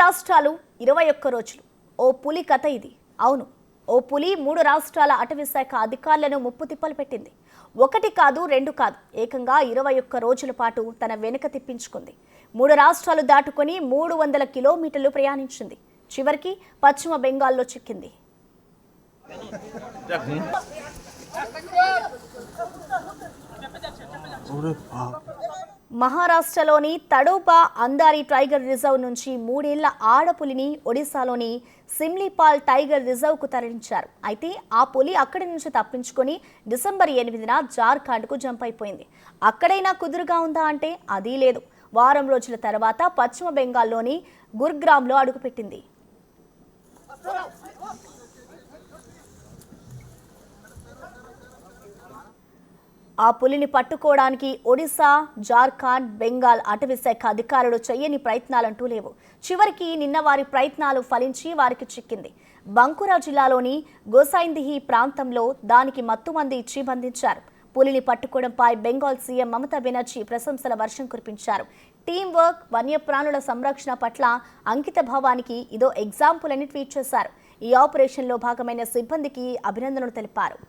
రాష్ట్రాలు 21 రోజులు. ఓ పులి కథ ఇది. అవును, ఓ పులి 3 రాష్ట్రాల అటవీ శాఖ అధికారులను ముప్పు తిప్పలు పెట్టింది. ఒకటి కాదు, రెండు కాదు, ఏకంగా 21 రోజుల పాటు తన వెనుక తిప్పించుకుంది. 3 రాష్ట్రాలు దాటుకొని 300 కిలోమీటర్లు ప్రయాణించింది. చివరికి పశ్చిమ బెంగాల్లో చిక్కింది. మహారాష్ట్రలోని తడోపా అందారి టైగర్ రిజర్వ్ నుంచి 3 ఏళ్ల ఆడపులిని ఒడిశాలోని సిమ్లీపాల్ టైగర్ రిజర్వ్కు తరలించారు. అయితే ఆ పులి అక్కడి నుంచి తప్పించుకొని డిసెంబర్ 8న జార్ఖండ్కు జంప్ అయిపోయింది. అక్కడైనా కుదురుగా ఉందా అంటే అదీ లేదు. వారం రోజుల తర్వాత పశ్చిమ బెంగాల్లోని గుర్గ్రామ్లో అడుగుపెట్టింది. ఆ పులిని పట్టుకోవడానికి ఒడిశా, జార్ఖండ్, బెంగాల్ అటవీ శాఖ అధికారులు చేయని ప్రయత్నాలంటూ లేవు. చివరికి నిన్న వారి ప్రయత్నాలు ఫలించి వారికి చిక్కింది. బంకురా జిల్లాలోని గోసైందిహి ప్రాంతంలో దానికి మత్తుమంది ఇచ్చి బంధించారు. పులిని పట్టుకోవడంపై బెంగాల్ సీఎం మమతా బెనర్జీ ప్రశంసల వర్షం కురిపించారు. టీం వర్క్, వన్యప్రాణుల సంరక్షణ పట్ల అంకిత భావానికి ఇదో ఎగ్జాంపుల్ అని ట్వీట్ చేశారు. ఈ ఆపరేషన్లో భాగమైన సిబ్బందికి అభినందనలు తెలిపారు.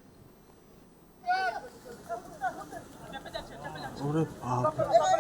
ओरे बाप रे।